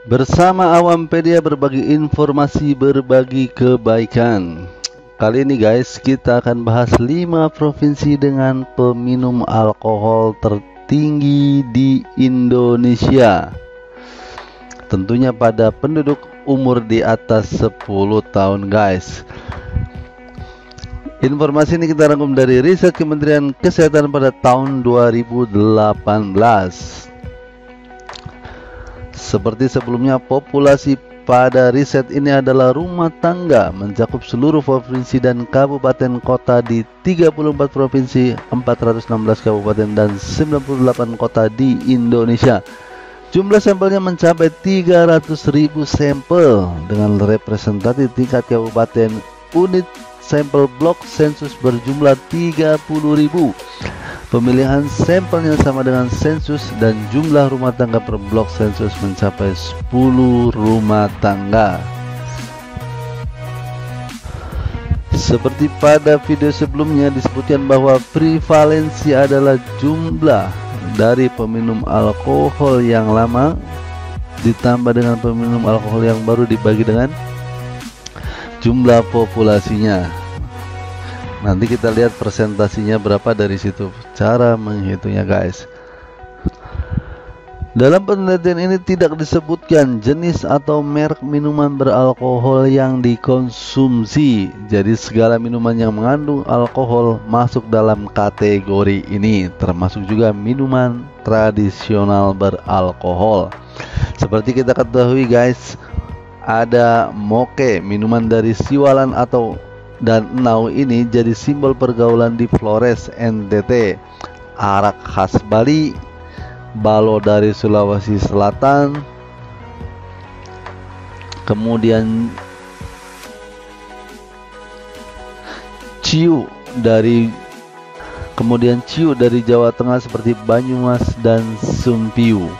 Bersama Awampedia, berbagi informasi, berbagi kebaikan. Kali ini guys, kita akan bahas 5 provinsi dengan peminum alkohol tertinggi di Indonesia. Tentunya pada penduduk umur di atas 10 tahun guys. Informasi ini kita rangkum dari riset Kementerian Kesehatan pada tahun 2018. Seperti sebelumnya, populasi pada riset ini adalah rumah tangga, mencakup seluruh provinsi dan kabupaten kota di 34 provinsi, 416 kabupaten dan 98 kota di Indonesia. Jumlah sampelnya mencapai 300.000 sampel dengan representatif tingkat kabupaten. Unit sampel blok sensus berjumlah 30.000. Pemilihan sampelnya sama dengan sensus dan jumlah rumah tangga per blok sensus mencapai 10 rumah tangga. Seperti pada video sebelumnya disebutkan bahwa prevalensi adalah jumlah dari peminum alkohol yang lama ditambah dengan peminum alkohol yang baru dibagi dengan jumlah populasinya. Nanti kita lihat presentasinya berapa dari situ, cara menghitungnya guys. Dalam penelitian ini tidak disebutkan jenis atau merek minuman beralkohol yang dikonsumsi. Jadi segala minuman yang mengandung alkohol masuk dalam kategori ini, termasuk juga minuman tradisional beralkohol. Seperti kita ketahui guys, ada moke, minuman dari Siwalan atau dan Enau ini jadi simbol pergaulan di Flores NTT. Arak khas Bali, balo dari Sulawesi Selatan, kemudian ciu dari Jawa Tengah seperti Banyumas dan Sumpiu.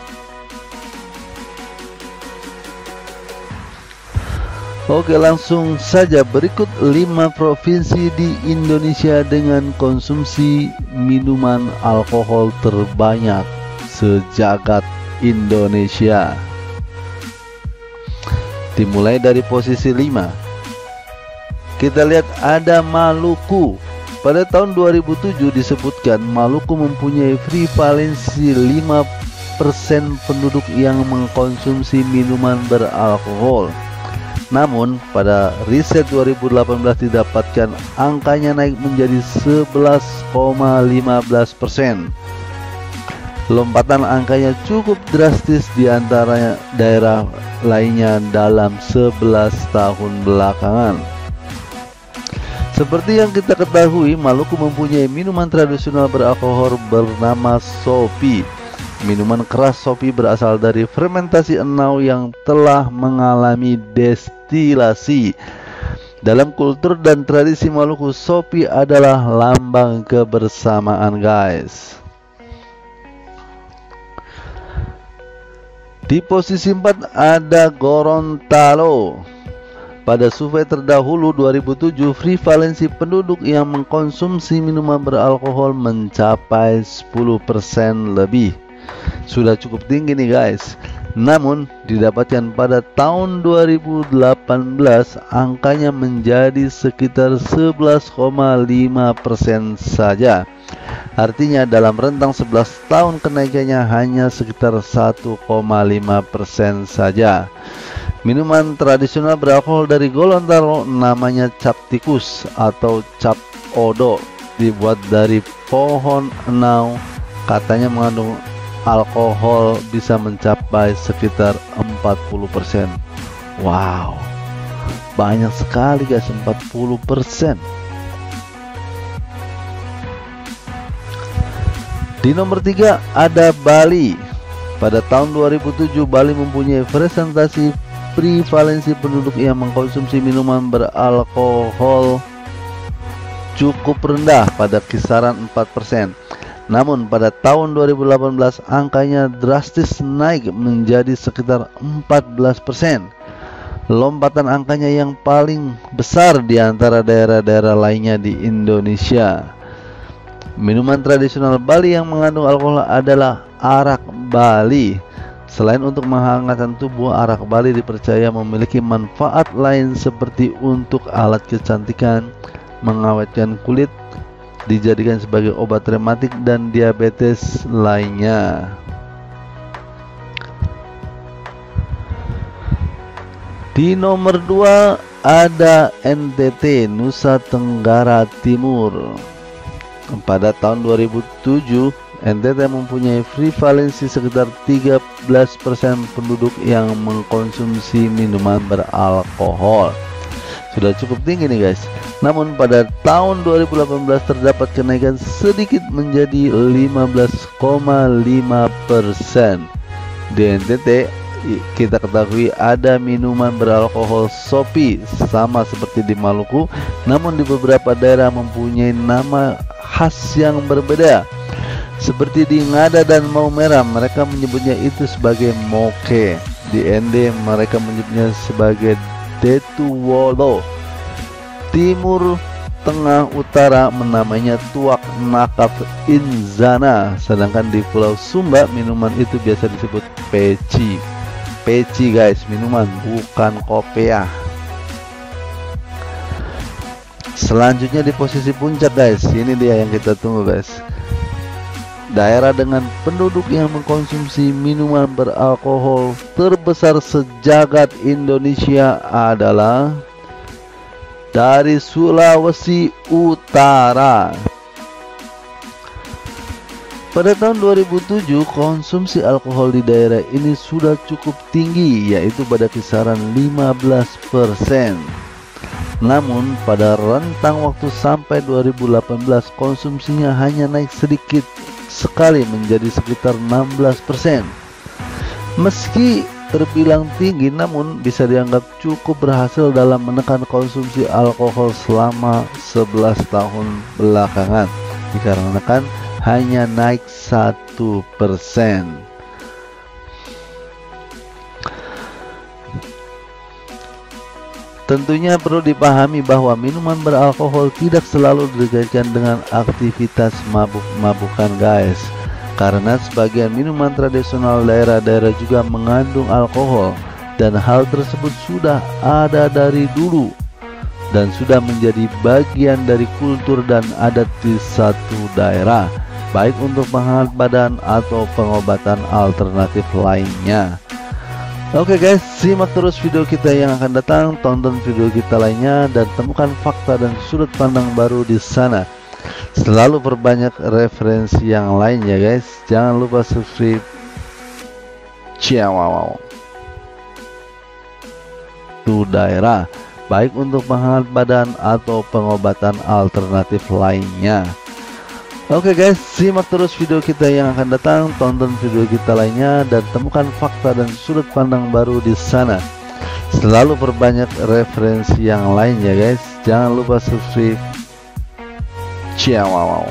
Oke, langsung saja berikut 5 provinsi di Indonesia dengan konsumsi minuman alkohol terbanyak sejagat Indonesia. Dimulai dari posisi 5. Kita lihat ada Maluku. Pada tahun 2007 disebutkan Maluku mempunyai prevalensi 5% penduduk yang mengkonsumsi minuman beralkohol. Namun pada riset 2018 didapatkan angkanya naik menjadi 11,15%. Lompatan angkanya cukup drastis di antara daerah lainnya dalam 11 tahun belakangan. Seperti yang kita ketahui, Maluku mempunyai minuman tradisional beralkohol bernama Sopi. Minuman keras Sopi berasal dari fermentasi Enau yang telah mengalami destilasi. Dalam kultur dan tradisi Maluku, Sopi adalah lambang kebersamaan guys. Di posisi 4 ada Gorontalo. Pada survei terdahulu 2007, prevalensi penduduk yang mengkonsumsi minuman beralkohol mencapai 10% lebih. Sudah cukup tinggi nih guys. Namun didapatkan pada tahun 2018 angkanya menjadi sekitar 11,5% saja. Artinya dalam rentang 11 tahun kenaikannya hanya sekitar 1,5% saja. Minuman tradisional beralkohol dari Gorontalo namanya cap tikus atau cap odo, dibuat dari pohon enau. Katanya mengandung alkohol bisa mencapai sekitar 40%. Wow, banyak sekali guys, 40%. Di nomor 3 ada Bali. Pada tahun 2007 Bali mempunyai presentasi prevalensi penduduk yang mengkonsumsi minuman beralkohol cukup rendah pada kisaran 4%. Namun pada tahun 2018 angkanya drastis naik menjadi sekitar 14%. Lompatan angkanya yang paling besar di antara daerah-daerah lainnya di Indonesia. Minuman tradisional Bali yang mengandung alkohol adalah arak Bali. Selain untuk menghangatkan tubuh, arak Bali dipercaya memiliki manfaat lain seperti untuk alat kecantikan, mengawetkan kulit, dijadikan sebagai obat rematik dan diabetes lainnya. Di nomor 2 ada NTT, Nusa Tenggara Timur. Pada tahun 2007, NTT mempunyai prevalensi sekitar 13% penduduk yang mengkonsumsi minuman beralkohol. Sudah cukup tinggi nih guys. Namun pada tahun 2018 terdapat kenaikan sedikit menjadi 15,5%. Di NTT kita ketahui ada minuman beralkohol Shopee, sama seperti di Maluku, namun di beberapa daerah mempunyai nama khas yang berbeda. Seperti di Ngada dan Maumere, mereka menyebutnya itu sebagai moke. Di ND mereka menyebutnya sebagai Detuwolo. Timur Tengah Utara menamainya Tuak Nakaf Inzana. Sedangkan di Pulau Sumba minuman itu biasa disebut peci. Peci guys, minuman bukan kopiah. Selanjutnya di posisi puncak guys, ini dia yang kita tunggu guys. Daerah dengan penduduk yang mengkonsumsi minuman beralkohol terbesar sejagat Indonesia adalah dari Sulawesi Utara. Pada tahun 2007, konsumsi alkohol di daerah ini sudah cukup tinggi, yaitu pada kisaran 15%. Namun pada rentang waktu sampai 2018, konsumsinya hanya naik sedikit sekali menjadi sekitar 16%. Meski terbilang tinggi, namun bisa dianggap cukup berhasil dalam menekan konsumsi alkohol selama 11 tahun belakangan, dikarenakan hanya naik 1%. Tentunya perlu dipahami bahwa minuman beralkohol tidak selalu dikaitkan dengan aktivitas mabuk-mabukan guys, karena sebagian minuman tradisional daerah-daerah juga mengandung alkohol, dan hal tersebut sudah ada dari dulu dan sudah menjadi bagian dari kultur dan adat di satu daerah, baik untuk penghangat badan atau pengobatan alternatif lainnya. Oke guys, simak terus video kita yang akan datang, tonton video kita lainnya, dan temukan fakta dan sudut pandang baru di sana. Selalu perbanyak referensi yang lain ya guys. Jangan lupa subscribe. Ciao. Itu daerah, baik untuk penghangat badan atau pengobatan alternatif lainnya. Oke guys, simak terus video kita yang akan datang, tonton video kita lainnya, dan temukan fakta dan sudut pandang baru di sana. Selalu perbanyak referensi yang lain ya guys. Jangan lupa subscribe. Ciao.